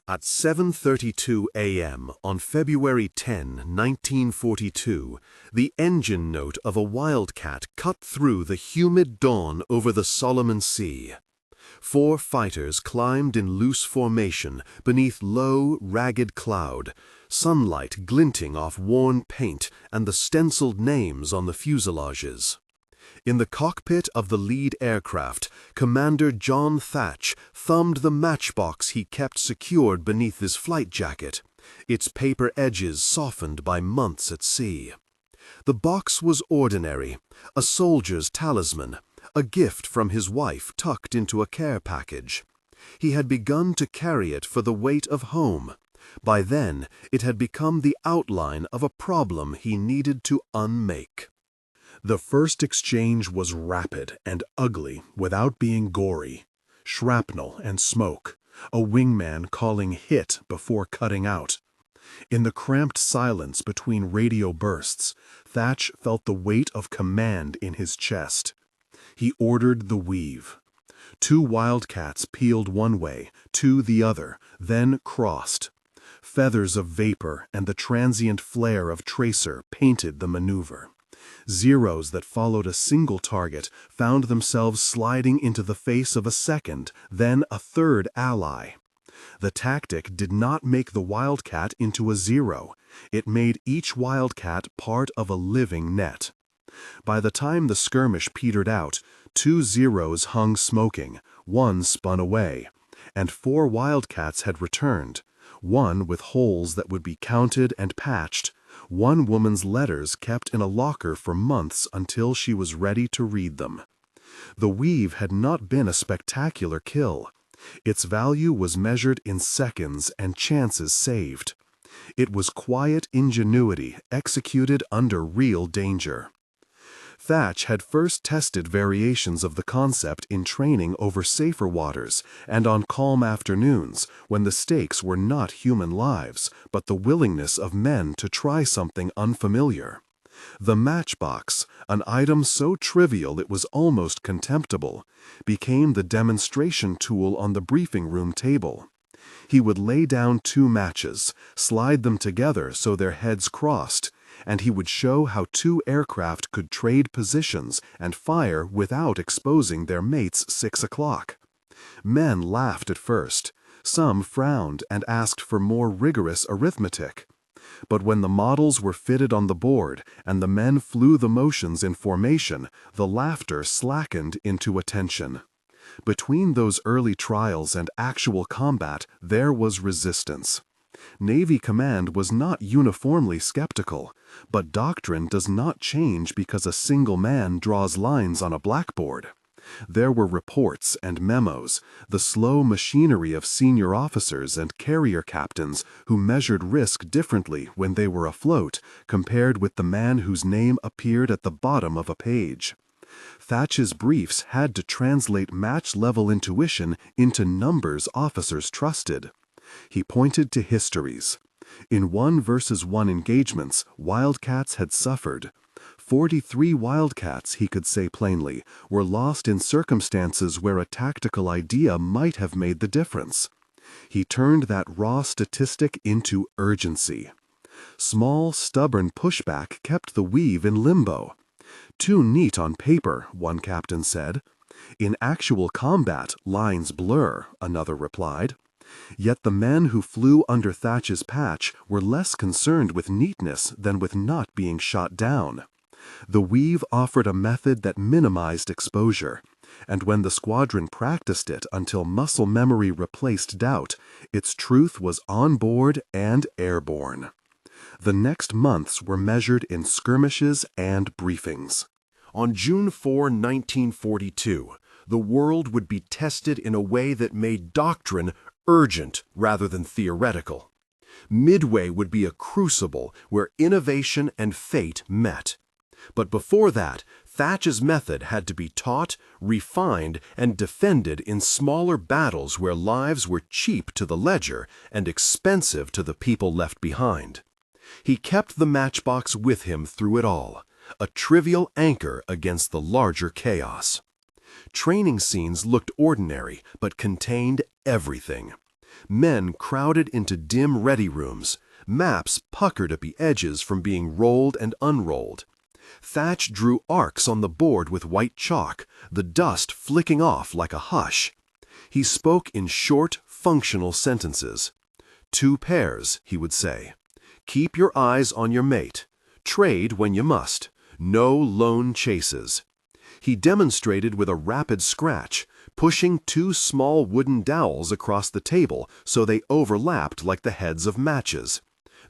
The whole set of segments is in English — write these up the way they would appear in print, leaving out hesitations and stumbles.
At 7:32 a.m. on February 10, 1942, the engine note of a Wildcat cut through the humid dawn over the Solomon Sea. 4 fighters climbed in loose formation beneath low, ragged cloud, sunlight glinting off worn paint and the stenciled names on the fuselages. In the cockpit of the lead aircraft, Commander John Thatch thumbed the matchbox he kept secured beneath his flight jacket, its paper edges softened by months at sea. The box was ordinary, a soldier's talisman, a gift from his wife tucked into a care package. He had begun to carry it for the weight of home. By then, it had become the outline of a problem he needed to unmake. The first exchange was rapid and ugly without being gory. Shrapnel and smoke, a wingman calling hit before cutting out. In the cramped silence between radio bursts, Thatch felt the weight of command in his chest. He ordered the weave. 2 Wildcats peeled one way, 2 the other, then crossed. Feathers of vapor and the transient flare of tracer painted the maneuver. Zeros that followed a single target found themselves sliding into the face of a second, then a third ally. The tactic did not make the Wildcat into a zero. It made each Wildcat part of a living net. By the time the skirmish petered out, 2 Zeros hung smoking, 1 spun away, and 4 Wildcats had returned, 1 with holes that would be counted and patched, 1 woman's letters kept in a locker for months until she was ready to read them. The weave had not been a spectacular kill. Its value was measured in seconds and chances saved. It was quiet ingenuity executed under real danger. Thatch had first tested variations of the concept in training over safer waters and on calm afternoons when the stakes were not human lives, but the willingness of men to try something unfamiliar. The matchbox, an item so trivial it was almost contemptible, became the demonstration tool on the briefing room table. He would lay down 2 matches, slide them together so their heads crossed, and he would show how 2 aircraft could trade positions and fire without exposing their mates 6 o'clock. Men laughed at first. Some frowned and asked for more rigorous arithmetic. But when the models were fitted on the board and the men flew the motions in formation, the laughter slackened into attention. Between those early trials and actual combat, there was resistance. Navy command was not uniformly skeptical, but doctrine does not change because a single man draws lines on a blackboard. There were reports and memos, the slow machinery of senior officers and carrier captains who measured risk differently when they were afloat compared with the man whose name appeared at the bottom of a page. Thatch's briefs had to translate match-level intuition into numbers officers trusted. He pointed to histories. In 1-versus-1 engagements, Wildcats had suffered. 43 Wildcats, he could say plainly, were lost in circumstances where a tactical idea might have made the difference. He turned that raw statistic into urgency. Small, stubborn pushback kept the weave in limbo. "Too neat on paper," one captain said. "In actual combat, lines blur," another replied. Yet the men who flew under Thatch's patch were less concerned with neatness than with not being shot down. The weave offered a method that minimized exposure, and when the squadron practiced it until muscle memory replaced doubt, its truth was on board and airborne. The next months were measured in skirmishes and briefings. On June 4, 1942, the world would be tested in a way that made doctrine urgent rather than theoretical. Midway would be a crucible where innovation and fate met. But before that, Thatch's method had to be taught, refined, and defended in smaller battles where lives were cheap to the ledger and expensive to the people left behind. He kept the matchbox with him through it all, a trivial anchor against the larger chaos. Training scenes looked ordinary, but contained everything. Men crowded into dim ready rooms, maps puckered at the edges from being rolled and unrolled. Thatch drew arcs on the board with white chalk, the dust flicking off like a hush. He spoke in short, functional sentences. 2 pairs, he would say. Keep your eyes on your mate. Trade when you must. No lone chases. He demonstrated with a rapid scratch, pushing 2 small wooden dowels across the table so they overlapped like the heads of matches.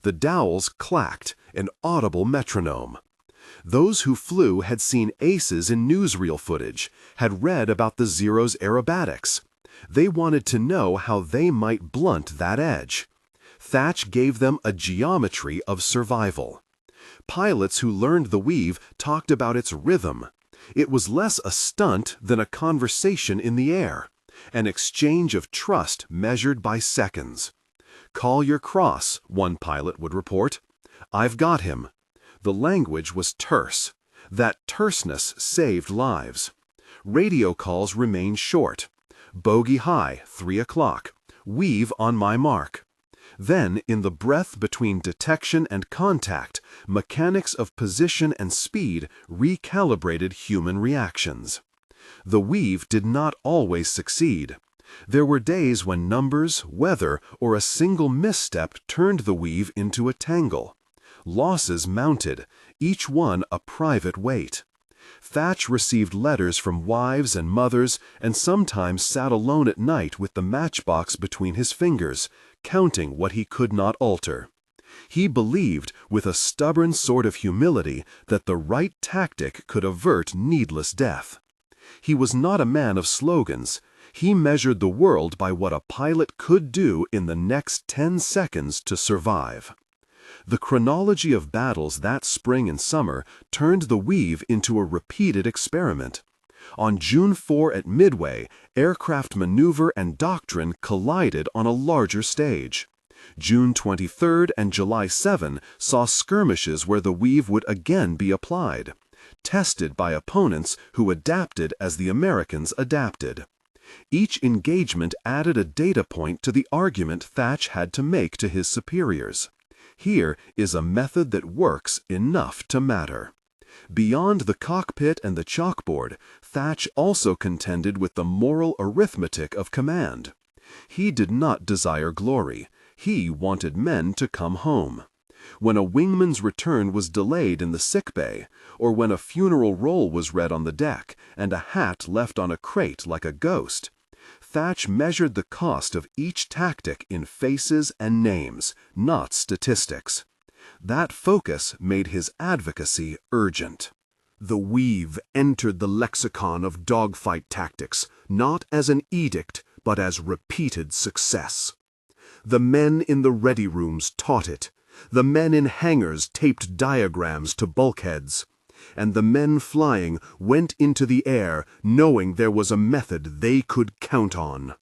The dowels clacked, an audible metronome. Those who flew had seen aces in newsreel footage, had read about the Zero's aerobatics. They wanted to know how they might blunt that edge. Thatch gave them a geometry of survival. Pilots who learned the weave talked about its rhythm. It was less a stunt than a conversation in the air, an exchange of trust measured by seconds. "Call your cross," one pilot would report. "I've got him." The language was terse. That terseness saved lives. Radio calls remained short. Bogey high, 3 o'clock. Weave on my mark. Then, in the breath between detection and contact, mechanics of position and speed recalibrated human reactions. The weave did not always succeed. There were days when numbers, weather, or a single misstep turned the weave into a tangle. Losses mounted, each one a private weight. Thatch received letters from wives and mothers and sometimes sat alone at night with the matchbox between his fingers, counting what he could not alter. He believed, with a stubborn sort of humility, that the right tactic could avert needless death. He was not a man of slogans. He measured the world by what a pilot could do in the next 10 seconds to survive. The chronology of battles that spring and summer turned the weave into a repeated experiment. On June 4 at Midway, aircraft maneuver and doctrine collided on a larger stage. June 23 and July 7 saw skirmishes where the weave would again be applied, tested by opponents who adapted as the Americans adapted. Each engagement added a data point to the argument Thatch had to make to his superiors. Here is a method that works enough to matter. Beyond the cockpit and the chalkboard, Thatch also contended with the moral arithmetic of command. He did not desire glory. He wanted men to come home. When a wingman's return was delayed in the sick bay, or when a funeral roll was read on the deck and a hat left on a crate like a ghost, Thatch measured the cost of each tactic in faces and names, not statistics. That focus made his advocacy urgent. The weave entered the lexicon of dogfight tactics, not as an edict, but as repeated success. The men in the ready rooms taught it. The men in hangars taped diagrams to bulkheads. And the men flying went into the air knowing there was a method they could count on.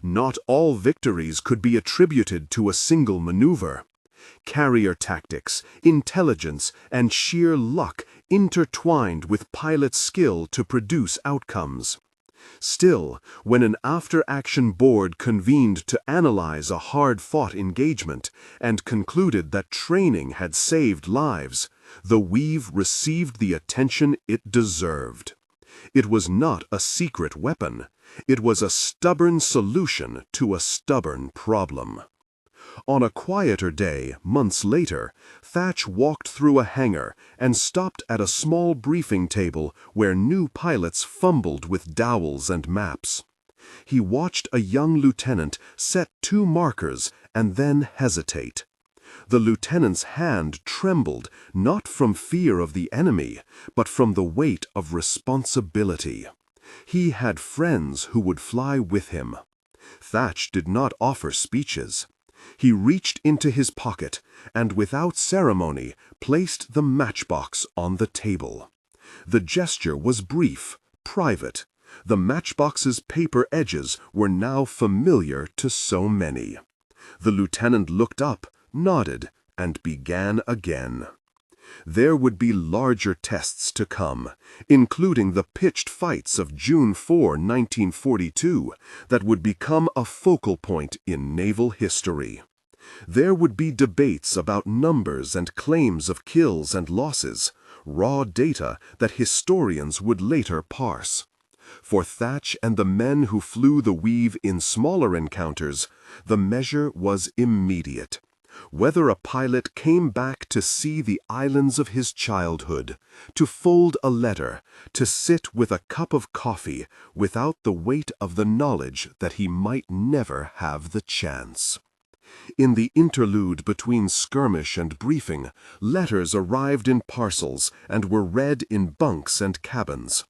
Not all victories could be attributed to a single maneuver. Carrier tactics, intelligence, and sheer luck intertwined with pilot skill to produce outcomes. Still, when an after-action board convened to analyze a hard-fought engagement and concluded that training had saved lives, the weave received the attention it deserved. It was not a secret weapon. It was a stubborn solution to a stubborn problem. On a quieter day, months later, Thatch walked through a hangar and stopped at a small briefing table where new pilots fumbled with dowels and maps. He watched a young lieutenant set 2 markers and then hesitate. The lieutenant's hand trembled not from fear of the enemy, but from the weight of responsibility. He had friends who would fly with him. Thatch did not offer speeches. He reached into his pocket and without ceremony placed the matchbox on the table. The gesture was brief, private. The matchbox's paper edges were now familiar to so many. The lieutenant looked up, nodded, and began again. There would be larger tests to come, including the pitched fights of June 4, 1942, that would become a focal point in naval history. There would be debates about numbers and claims of kills and losses, raw data that historians would later parse. For Thatch and the men who flew the Weave in smaller encounters, the measure was immediate. Whether a pilot came back to see the islands of his childhood, to fold a letter, to sit with a cup of coffee without the weight of the knowledge that he might never have the chance. In the interlude between skirmish and briefing, letters arrived in parcels and were read in bunks and cabins.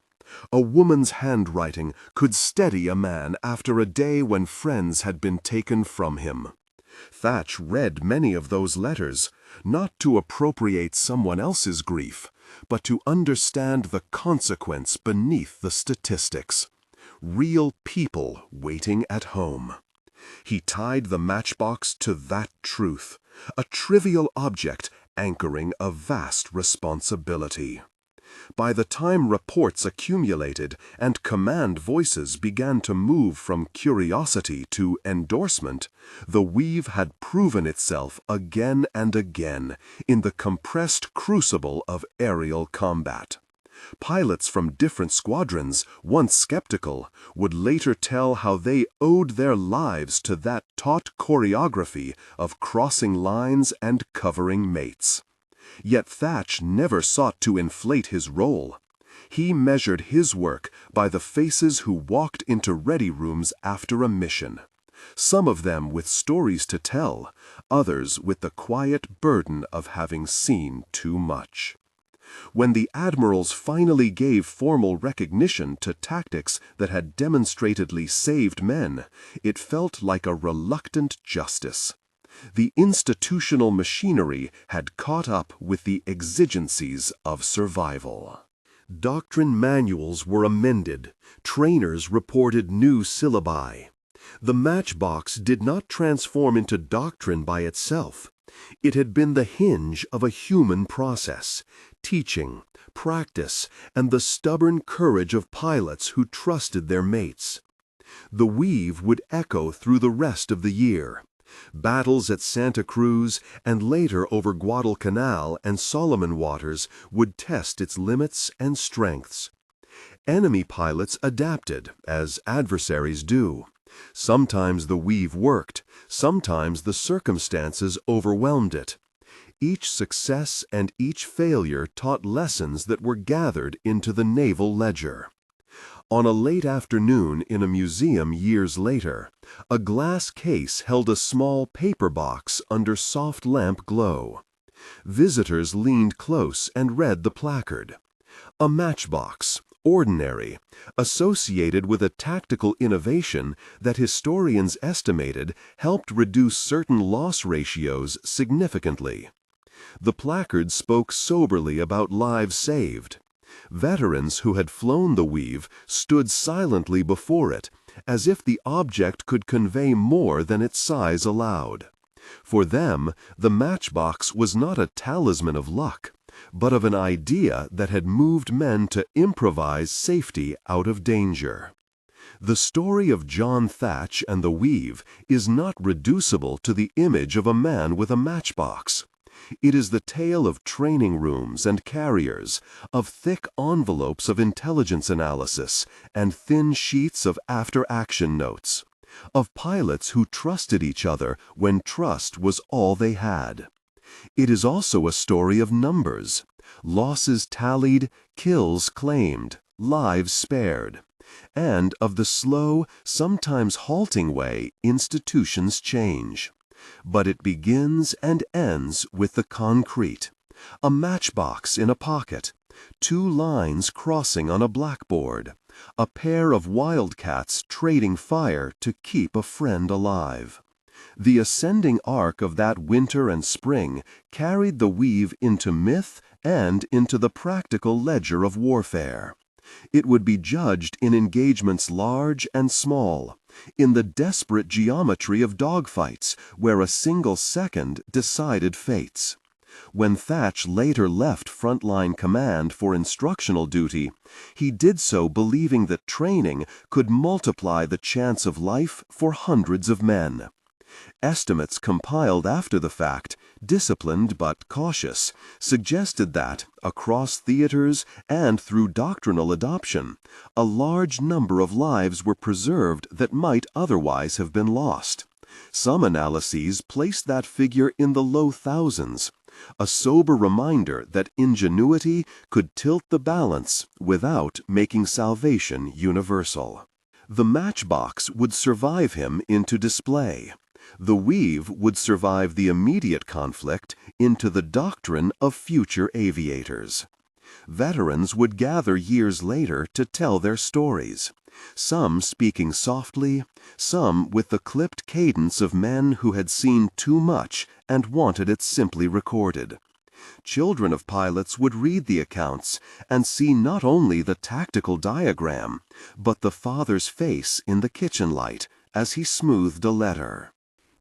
A woman's handwriting could steady a man after a day when friends had been taken from him. Thatch read many of those letters, not to appropriate someone else's grief, but to understand the consequence beneath the statistics. Real people waiting at home. He tied the matchbox to that truth, a trivial object anchoring a vast responsibility. By the time reports accumulated and command voices began to move from curiosity to endorsement, the Weave had proven itself again and again in the compressed crucible of aerial combat. Pilots from different squadrons, once skeptical, would later tell how they owed their lives to that taut choreography of crossing lines and covering mates. Yet Thatch never sought to inflate his role. He measured his work by the faces who walked into ready rooms after a mission. Some of them with stories to tell, others with the quiet burden of having seen too much. When the admirals finally gave formal recognition to tactics that had demonstratedly saved men, it felt like a reluctant justice. The institutional machinery had caught up with the exigencies of survival. Doctrine manuals were amended. Trainers reported new syllabi. The matchbox did not transform into doctrine by itself. It had been the hinge of a human process, teaching, practice, and the stubborn courage of pilots who trusted their mates. The Weave would echo through the rest of the year. Battles at Santa Cruz and later over Guadalcanal and Solomon waters would test its limits and strengths. Enemy pilots adapted, as adversaries do. Sometimes the Weave worked, sometimes the circumstances overwhelmed it. Each success and each failure taught lessons that were gathered into the naval ledger. On a late afternoon in a museum years later, a glass case held a small paper box under soft lamp glow. Visitors leaned close and read the placard. A matchbox, ordinary, associated with a tactical innovation that historians estimated helped reduce certain loss ratios significantly. The placard spoke soberly about lives saved. Veterans who had flown the Weave stood silently before it, as if the object could convey more than its size allowed. For them, the matchbox was not a talisman of luck, but of an idea that had moved men to improvise safety out of danger. The story of John Thatch and the Weave is not reducible to the image of a man with a matchbox. It is the tale of training rooms and carriers, of thick envelopes of intelligence analysis and thin sheets of after-action notes, of pilots who trusted each other when trust was all they had. It is also a story of numbers, losses tallied, kills claimed, lives spared, and of the slow, sometimes halting way institutions change. But it begins and ends with the concrete. A matchbox in a pocket, two lines crossing on a blackboard, a pair of Wildcats trading fire to keep a friend alive. The ascending arc of that winter and spring carried the Weave into myth and into the practical ledger of warfare. It would be judged in engagements large and small, in the desperate geometry of dogfights where a single second decided fates. When Thatch later left frontline command for instructional duty, he did so believing that training could multiply the chance of life for hundreds of men. Estimates compiled after the fact, disciplined but cautious, suggested that, across theaters and through doctrinal adoption, a large number of lives were preserved that might otherwise have been lost. Some analyses placed that figure in the low thousands, a sober reminder that ingenuity could tilt the balance without making salvation universal. The matchbox would survive him into display. The weave would survive the immediate conflict into the doctrine of future aviators. Veterans would gather years later to tell their stories, some speaking softly, some with the clipped cadence of men who had seen too much and wanted it simply recorded. Children of pilots would read the accounts and see not only the tactical diagram, but the father's face in the kitchen light as he smoothed a letter.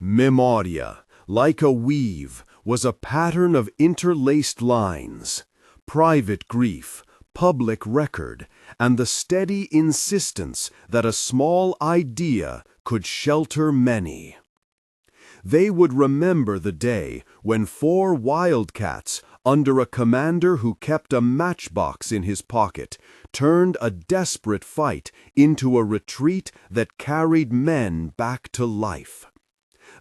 Memoria, like a weave, was a pattern of interlaced lines. Private grief, public record, and the steady insistence that a small idea could shelter many. They would remember the day when 4 Wildcats, under a commander who kept a matchbox in his pocket, turned a desperate fight into a retreat that carried men back to life.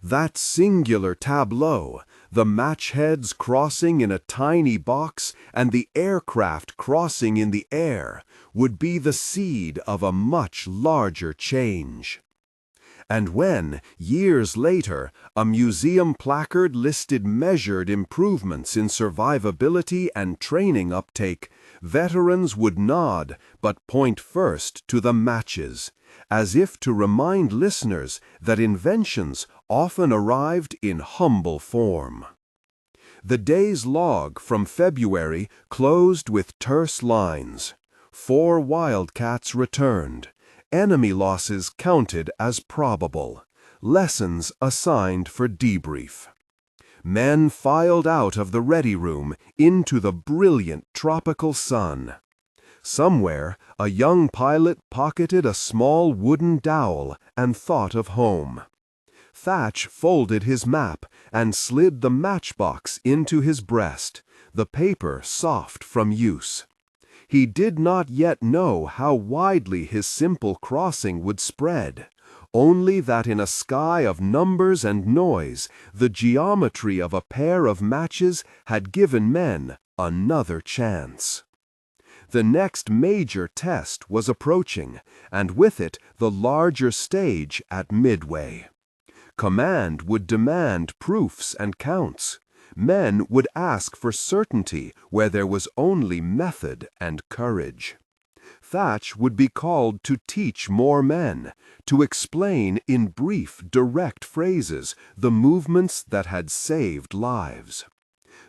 That singular tableau, the matchheads crossing in a tiny box and the aircraft crossing in the air, would be the seed of a much larger change. And when, years later, a museum placard listed measured improvements in survivability and training uptake, veterans would nod but point first to the matches, as if to remind listeners that inventions often arrived in humble form. The day's log from February closed with terse lines. 4 Wildcats returned. Enemy losses counted as probable. Lessons assigned for debrief. Men filed out of the ready room into the brilliant tropical sun. Somewhere, a young pilot pocketed a small wooden dowel and thought of home. Thatch folded his map and slid the matchbox into his breast, the paper soft from use. He did not yet know how widely his simple crossing would spread, only that in a sky of numbers and noise, the geometry of a pair of matches had given men another chance. The next major test was approaching, and with it the larger stage at Midway. Command would demand proofs and counts. Men would ask for certainty where there was only method and courage. Thatch would be called to teach more men, to explain in brief, direct phrases the movements that had saved lives.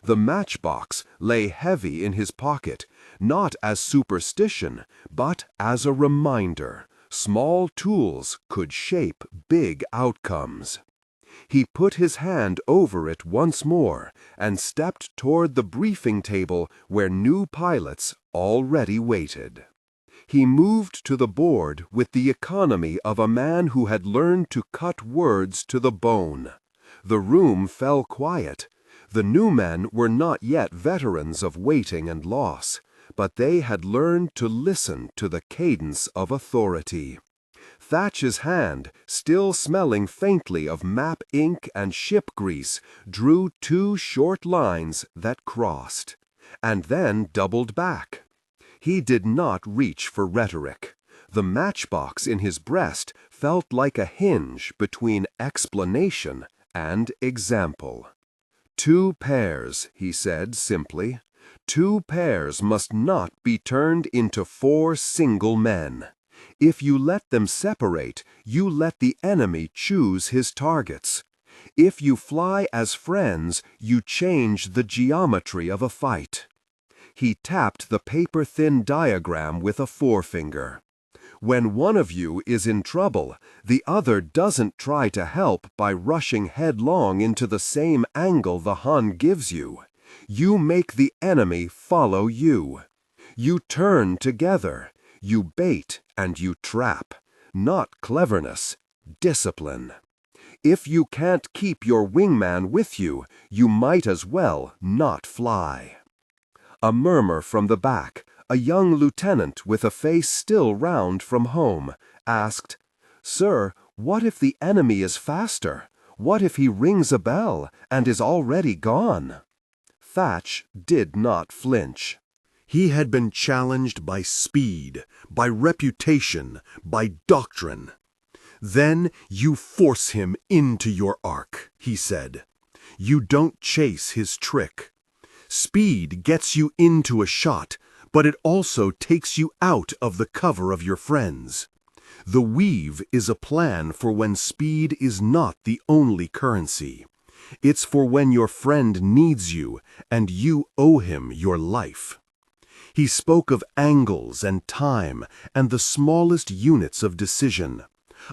The matchbox lay heavy in his pocket, not as superstition, but as a reminder. Small tools could shape big outcomes. He put his hand over it once more and stepped toward the briefing table where new pilots already waited. He moved to the board with the economy of a man who had learned to cut words to the bone. The room fell quiet. The new men were not yet veterans of waiting and loss, but they had learned to listen to the cadence of authority. Thatch's hand, still smelling faintly of map ink and ship grease, drew 2 short lines that crossed, and then doubled back. He did not reach for rhetoric. The matchbox in his breast felt like a hinge between explanation and example. 2 pairs, he said simply. 2 pairs must not be turned into 4 single men. If you let them separate, you let the enemy choose his targets. If you fly as friends, you change the geometry of a fight. He tapped the paper-thin diagram with a forefinger. When one of you is in trouble, the other doesn't try to help by rushing headlong into the same angle the Hun gives you. You make the enemy follow you. You turn together. You bait and you trap. Not cleverness, discipline. If you can't keep your wingman with you, you might as well not fly. A murmur from the back. A young lieutenant with a face still round from home asked, "Sir, what if the enemy is faster? What if he rings a bell and is already gone?" Thatch did not flinch. He had been challenged by speed, by reputation, by doctrine. "Then you force him into your arc," he said. "You don't chase his trick. Speed gets you into a shot, but it also takes you out of the cover of your friends. The weave is a plan for when speed is not the only currency. It's for when your friend needs you and you owe him your life." He spoke of angles and time and the smallest units of decision,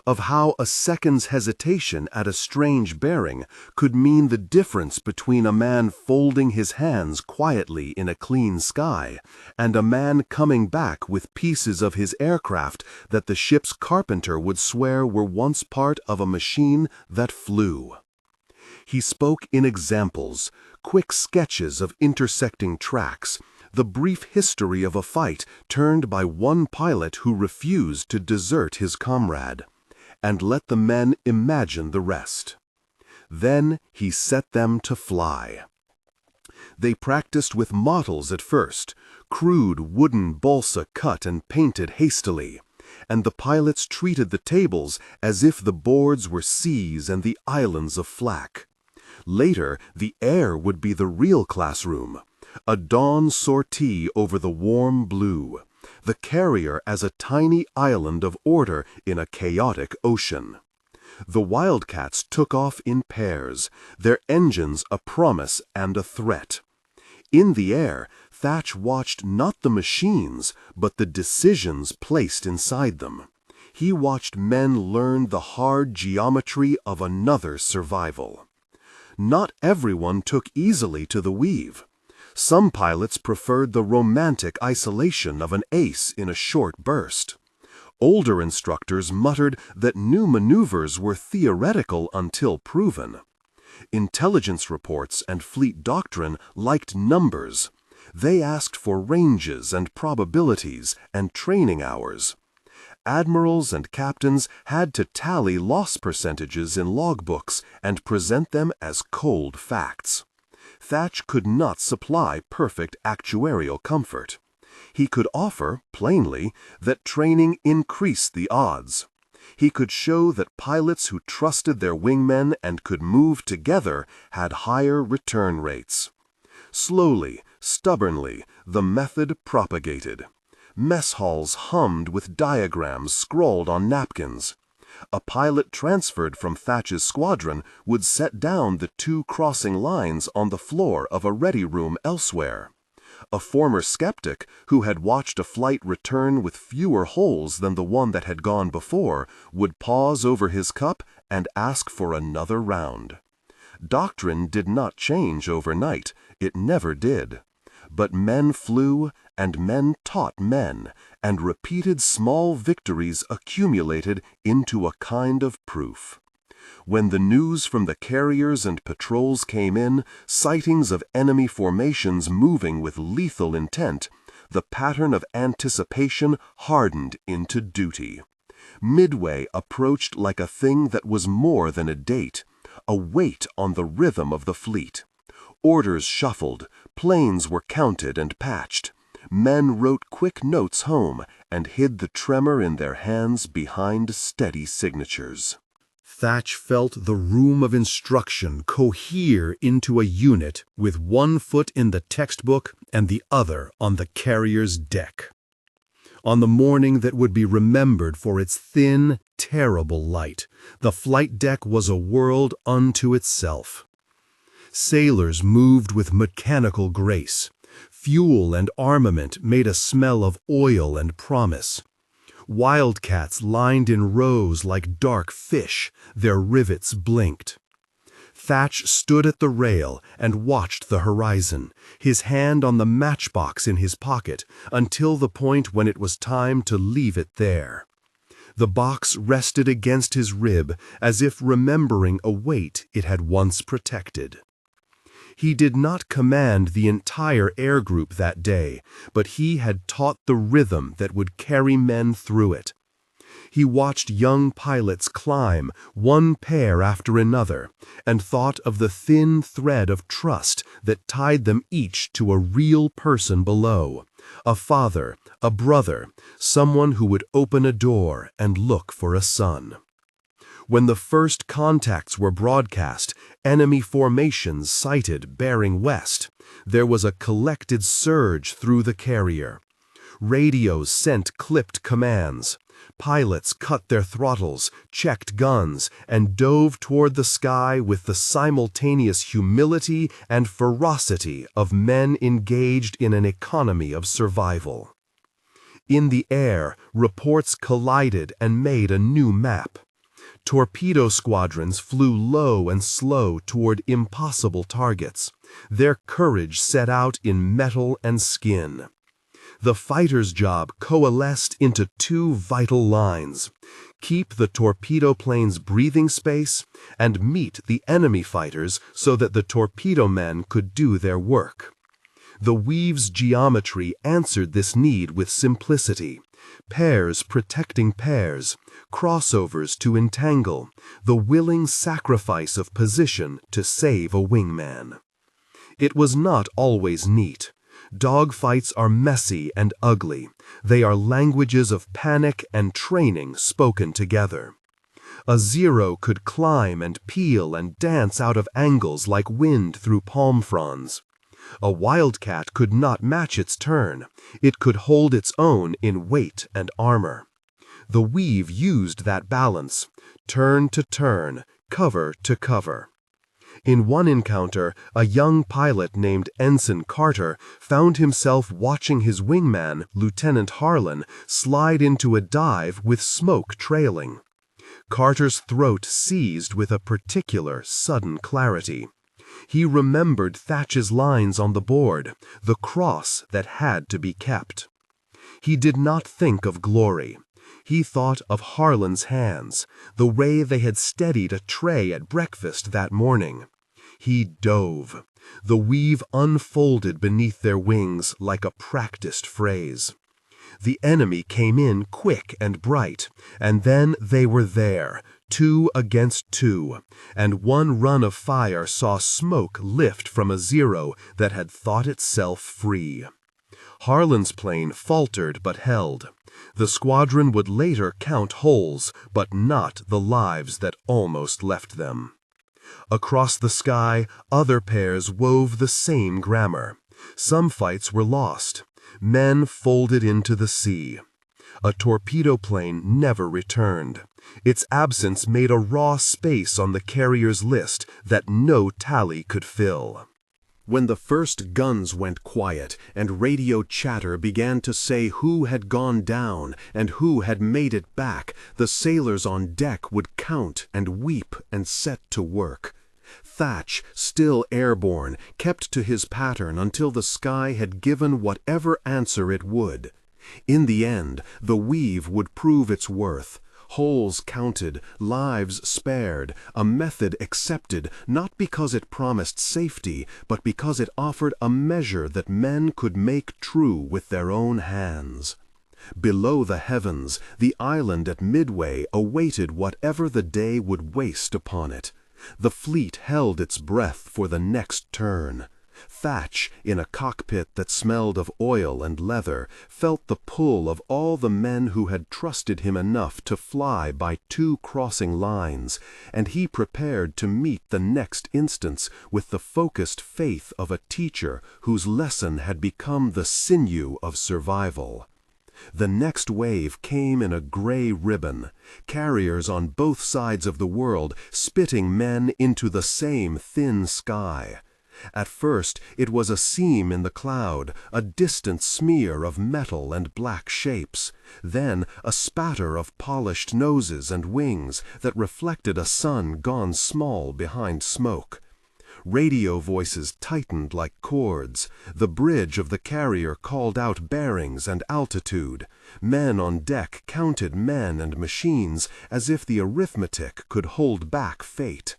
of how a second's hesitation at a strange bearing could mean the difference between a man folding his hands quietly in a clean sky and a man coming back with pieces of his aircraft that the ship's carpenter would swear were once part of a machine that flew. He spoke in examples, quick sketches of intersecting tracks, the brief history of a fight turned by one pilot who refused to desert his comrade, and let the men imagine the rest. Then he set them to fly. They practiced with models at first, crude wooden balsa cut and painted hastily, and the pilots treated the tables as if the boards were seas and the islands of flak. Later, the air would be the real classroom, a dawn sortie over the warm blue, the carrier as a tiny island of order in a chaotic ocean. The Wildcats took off in pairs, their engines a promise and a threat. In the air, Thatch watched not the machines, but the decisions placed inside them. He watched men learn the hard geometry of another survival. Not everyone took easily to the weave. Some pilots preferred the romantic isolation of an ace in a short burst. Older instructors muttered that new maneuvers were theoretical until proven. Intelligence reports and fleet doctrine liked numbers. They asked for ranges and probabilities and training hours. Admirals and captains had to tally loss percentages in logbooks and present them as cold facts. Thatch could not supply perfect actuarial comfort. He could offer, plainly, that training increased the odds. He could show that pilots who trusted their wingmen and could move together had higher return rates. Slowly, stubbornly, the method propagated. Mess halls hummed with diagrams scrawled on napkins. A pilot transferred from Thatch's squadron would set down the two crossing lines on the floor of a ready room elsewhere. A former skeptic who had watched a flight return with fewer holes than the one that had gone before would pause over his cup and ask for another round. Doctrine did not change overnight. It never did. But men flew, and men taught men, and repeated small victories accumulated into a kind of proof. When the news from the carriers and patrols came in, sightings of enemy formations moving with lethal intent, the pattern of anticipation hardened into duty. Midway approached like a thing that was more than a date, a weight on the rhythm of the fleet. Orders shuffled, planes were counted and patched. Men wrote quick notes home and hid the tremor in their hands behind steady signatures. Thatch felt the room of instruction cohere into a unit with one foot in the textbook and the other on the carrier's deck. On the morning that would be remembered for its thin, terrible light, the flight deck was a world unto itself. Sailors moved with mechanical grace. Fuel and armament made a smell of oil and promise. Wildcats lined in rows like dark fish, their rivets blinked. Thatch stood at the rail and watched the horizon, his hand on the matchbox in his pocket, until the point when it was time to leave it there. The box rested against his rib as if remembering a weight it had once protected. He did not command the entire air group that day, but he had taught the rhythm that would carry men through it. He watched young pilots climb, one pair after another, and thought of the thin thread of trust that tied them each to a real person below, a father, a brother, someone who would open a door and look for a son. When the first contacts were broadcast, enemy formations sighted bearing west, there was a collected surge through the carrier. Radios sent clipped commands. Pilots cut their throttles, checked guns, and dove toward the sky with the simultaneous humility and ferocity of men engaged in an economy of survival. In the air, reports collided and made a new map. Torpedo squadrons flew low and slow toward impossible targets, their courage set out in metal and skin. The fighter's job coalesced into two vital lines: keep the torpedo plane's breathing space and meet the enemy fighters so that the torpedo men could do their work. The weave's geometry answered this need with simplicity: pairs protecting pairs, crossovers to entangle, the willing sacrifice of position to save a wingman. It was not always neat. Dogfights are messy and ugly. They are languages of panic and training spoken together. A Zero could climb and peel and dance out of angles like wind through palm fronds. A Wildcat could not match its turn. It could hold its own in weight and armor. The weave used that balance, turn to turn, cover to cover. In one encounter, a young pilot named Ensign Carter found himself watching his wingman, Lieutenant Harlan, slide into a dive with smoke trailing. Carter's throat seized with a particular sudden clarity. He remembered Thatch's lines on the board, the cross that had to be kept. He did not think of glory. He thought of Harlan's hands, the way they had steadied a tray at breakfast that morning. He dove. The weave unfolded beneath their wings like a practiced phrase. The enemy came in quick and bright, and then they were there, 2 against 2, and one run of fire saw smoke lift from a Zero that had thought itself free. Harlan's plane faltered but held. The squadron would later count holes, but not the lives that almost left them. Across the sky, other pairs wove the same grammar. Some fights were lost. Men folded into the sea. A torpedo plane never returned. Its absence made a raw space on the carrier's list that no tally could fill. When the first guns went quiet and radio chatter began to say who had gone down and who had made it back, the sailors on deck would count and weep and set to work. Thatch, still airborne, kept to his pattern until the sky had given whatever answer it would. In the end, the weave would prove its worth. Holes counted, lives spared, a method accepted, not because it promised safety, but because it offered a measure that men could make true with their own hands. Below the heavens, the island at Midway awaited whatever the day would waste upon it. The fleet held its breath for the next turn. Thatch, in a cockpit that smelled of oil and leather, felt the pull of all the men who had trusted him enough to fly by 2 crossing lines, and he prepared to meet the next instance with the focused faith of a teacher whose lesson had become the sinew of survival. The next wave came in a gray ribbon, carriers on both sides of the world spitting men into the same thin sky. At first it was a seam in the cloud, a distant smear of metal and black shapes, then a spatter of polished noses and wings that reflected a sun gone small behind smoke. Radio voices tightened like cords. The bridge of the carrier called out bearings and altitude. Men on deck counted men and machines as if the arithmetic could hold back fate.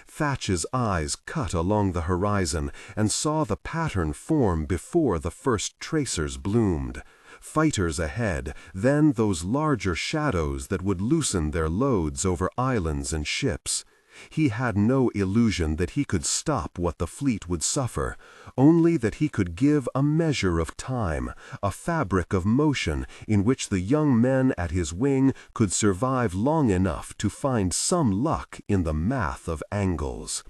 Thatch's eyes cut along the horizon and saw the pattern form before the first tracers bloomed. Fighters ahead, then those larger shadows that would loosen their loads over islands and ships. He had no illusion that he could stop what the fleet would suffer, only that he could give a measure of time, a fabric of motion in which the young men at his wing could survive long enough to find some luck in the math of angles.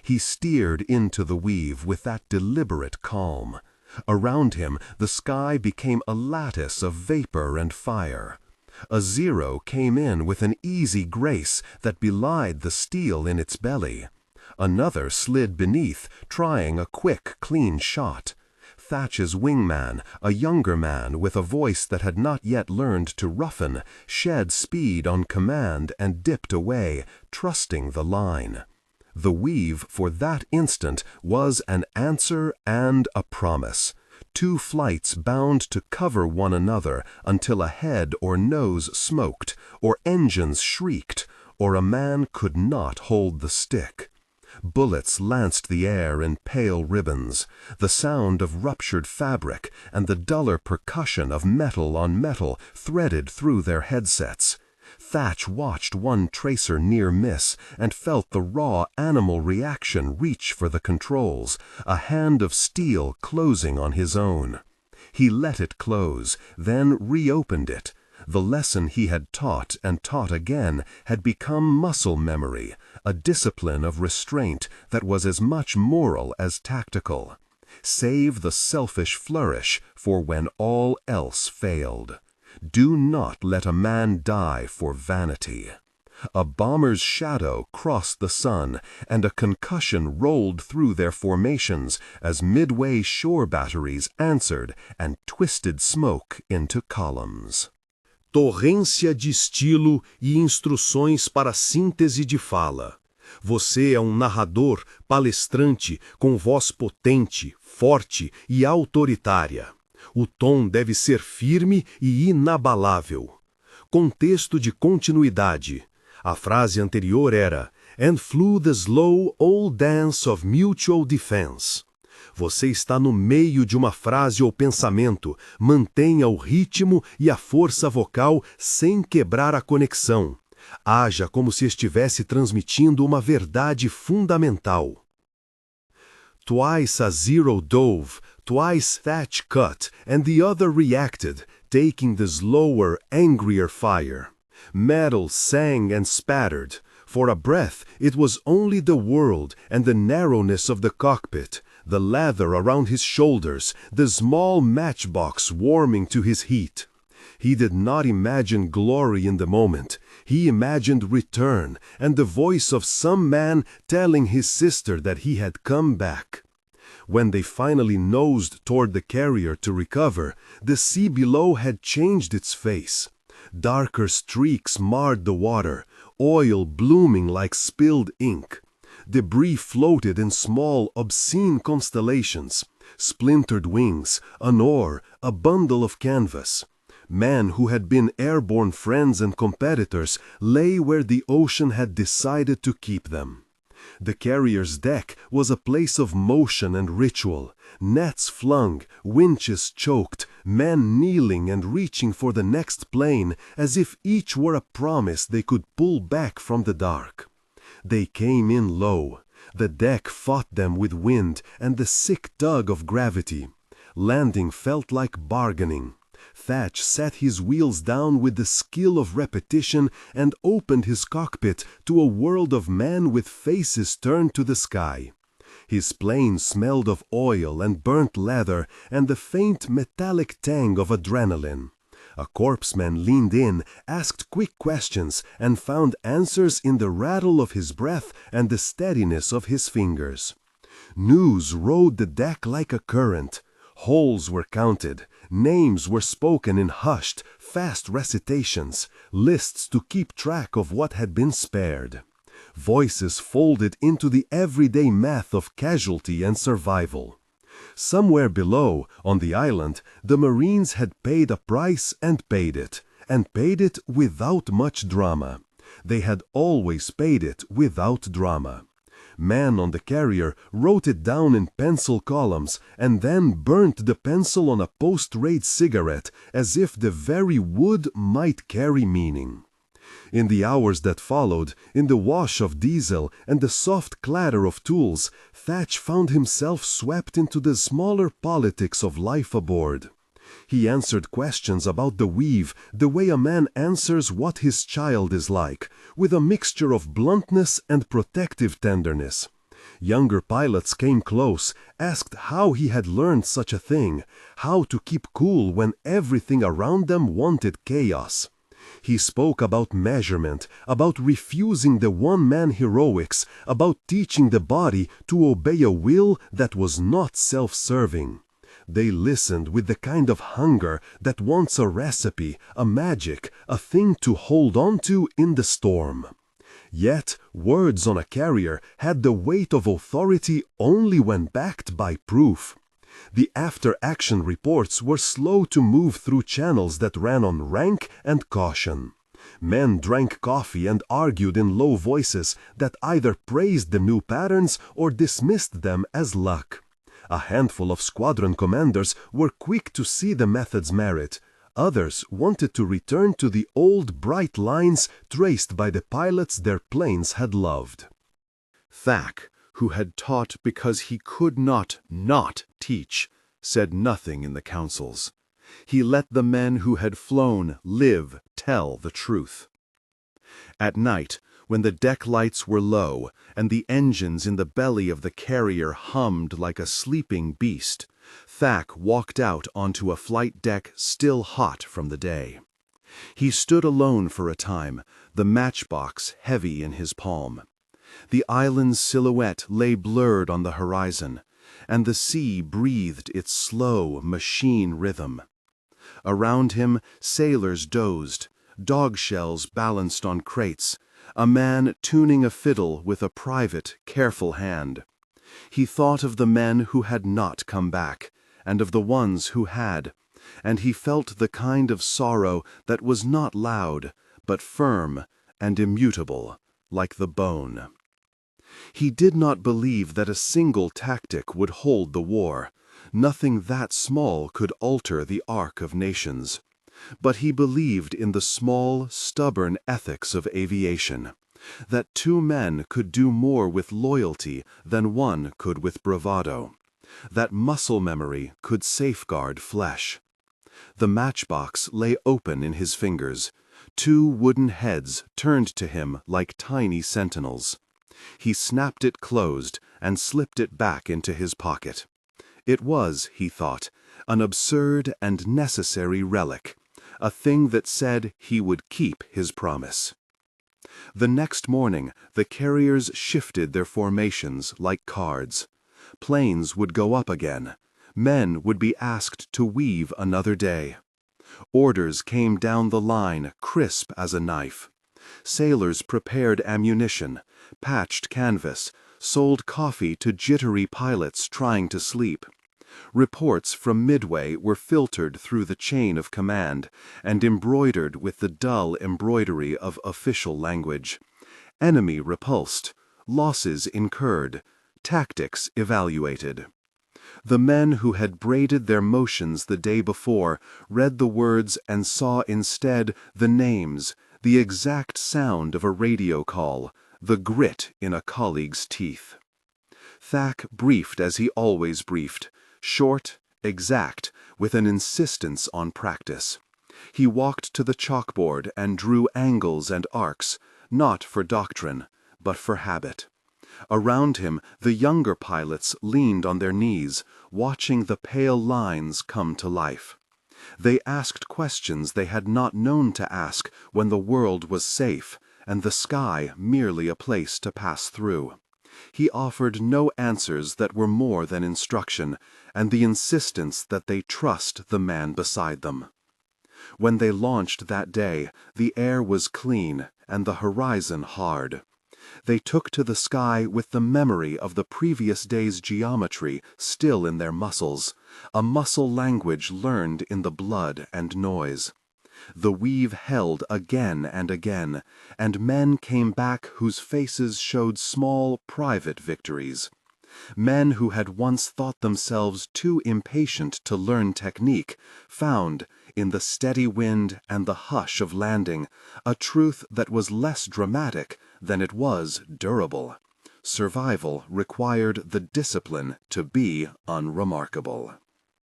He steered into the weave with that deliberate calm. Around him the sky became a lattice of vapor and fire. A Zero came in with an easy grace that belied the steel in its belly. Another slid beneath, trying a quick, clean shot. Thatch's wingman, a younger man with a voice that had not yet learned to roughen, shed speed on command and dipped away, trusting the line. The weave for that instant was an answer and a promise. Two flights bound to cover one another until a head or nose smoked, or engines shrieked, or a man could not hold the stick. Bullets lanced the air in pale ribbons, the sound of ruptured fabric and the duller percussion of metal on metal threaded through their headsets. Thatch watched one tracer near miss and felt the raw animal reaction reach for the controls, a hand of steel closing on his own. He let it close, then reopened it. The lesson he had taught and taught again had become muscle memory, a discipline of restraint that was as much moral as tactical. Save the selfish flourish for when all else failed. Do not let a man die for vanity. A bomber's shadow crossed the sun, and a concussion rolled through their formations as midway shore batteries answered and twisted smoke into columns. Torrência de estilo e instruções para síntese de fala. Você é um narrador, palestrante, com voz potente, forte e autoritária. O tom deve ser firme e inabalável. Contexto de continuidade. A frase anterior era "And flew the slow old dance of mutual defense". Você está no meio de uma frase ou pensamento. Mantenha o ritmo e a força vocal sem quebrar a conexão. Haja como se estivesse transmitindo uma verdade fundamental. Twice a Zero dove, twice Thatch cut, and the other reacted, taking the slower, angrier fire. Metal sang and spattered. For a breath, it was only the world and the narrowness of the cockpit, the leather around his shoulders, the small matchbox warming to his heat. He did not imagine glory in the moment. He imagined return and the voice of some man telling his sister that he had come back. When they finally nosed toward the carrier to recover, the sea below had changed its face. Darker streaks marred the water, oil blooming like spilled ink. Debris floated in small, obscene constellations, splintered wings, an oar, a bundle of canvas. Men who had been airborne friends and competitors lay where the ocean had decided to keep them. The carrier's deck was a place of motion and ritual, nets flung, winches choked, men kneeling and reaching for the next plane as if each were a promise they could pull back from the dark. They came in low. The deck fought them with wind and the sick tug of gravity. Landing felt like bargaining. Thatch set his wheels down with the skill of repetition and opened his cockpit to a world of men with faces turned to the sky. His plane smelled of oil and burnt leather and the faint metallic tang of adrenaline. A corpsman leaned in, asked quick questions, and found answers in the rattle of his breath and the steadiness of his fingers. News rode the deck like a current. Holes were counted. Names were spoken in hushed, fast recitations, lists to keep track of what had been spared. Voices folded into the everyday math of casualty and survival. Somewhere below, on the island, the Marines had paid a price and paid it without much drama. They had always paid it without drama. Man on the carrier wrote it down in pencil columns and then burnt the pencil on a post-raid cigarette as if the very wood might carry meaning. In the hours that followed, in the wash of diesel and the soft clatter of tools, Thatch found himself swept into the smaller politics of life aboard. He answered questions about the weave the way a man answers what his child is like, with a mixture of bluntness and protective tenderness. Younger pilots came close, asked how he had learned such a thing, how to keep cool when everything around them wanted chaos. He spoke about measurement, about refusing the one-man heroics, about teaching the body to obey a will that was not self-serving. They listened with the kind of hunger that wants a recipe, a magic, a thing to hold on to in the storm. Yet, words on a carrier had the weight of authority only when backed by proof. The after-action reports were slow to move through channels that ran on rank and caution. Men drank coffee and argued in low voices that either praised the new patterns or dismissed them as luck. A handful of squadron commanders were quick to see the method's merit. Others wanted to return to the old bright lines traced by the pilots their planes had loved. Thack, who had taught because he could not teach, said nothing in the councils. He let the men who had flown live tell the truth. At night, when the deck lights were low and the engines in the belly of the carrier hummed like a sleeping beast, Thack walked out onto a flight deck still hot from the day. He stood alone for a time, the matchbox heavy in his palm. The island's silhouette lay blurred on the horizon, and the sea breathed its slow machine rhythm. Around him, sailors dozed, dog shells balanced on crates, a man tuning a fiddle with a private, careful hand. He thought of the men who had not come back, and of the ones who had, and he felt the kind of sorrow that was not loud, but firm and immutable, like the bone. He did not believe that a single tactic would hold the war. Nothing that small could alter the arc of nations. But he believed in the small, stubborn ethics of aviation, that two men could do more with loyalty than one could with bravado, that muscle memory could safeguard flesh. The matchbox lay open in his fingers. Two wooden heads turned to him like tiny sentinels. He snapped it closed and slipped it back into his pocket. It was, he thought, an absurd and necessary relic, a thing that said he would keep his promise. The next morning, the carriers shifted their formations like cards. Planes would go up again. Men would be asked to weave another day. Orders came down the line, crisp as a knife. Sailors prepared ammunition, patched canvas, sold coffee to jittery pilots trying to sleep. Reports from Midway were filtered through the chain of command and embroidered with the dull embroidery of official language. Enemy repulsed, losses incurred, tactics evaluated. The men who had braided their motions the day before read the words and saw instead the names, the exact sound of a radio call, the grit in a colleague's teeth. Thack briefed as he always briefed, short, exact, with an insistence on practice. He walked to the chalkboard and drew angles and arcs, not for doctrine, but for habit. Around him, the younger pilots leaned on their knees, watching the pale lines come to life. They asked questions they had not known to ask when the world was safe, and the sky merely a place to pass through. He offered no answers that were more than instruction, and the insistence that they trust the man beside them. When they launched that day, the air was clean and the horizon hard. They took to the sky with the memory of the previous day's geometry still in their muscles, a muscle language learned in the blood and noise. The weave held again and again, and men came back whose faces showed small private victories. Men who had once thought themselves too impatient to learn technique found, in the steady wind and the hush of landing, a truth that was less dramatic than it was durable. Survival required the discipline to be unremarkable.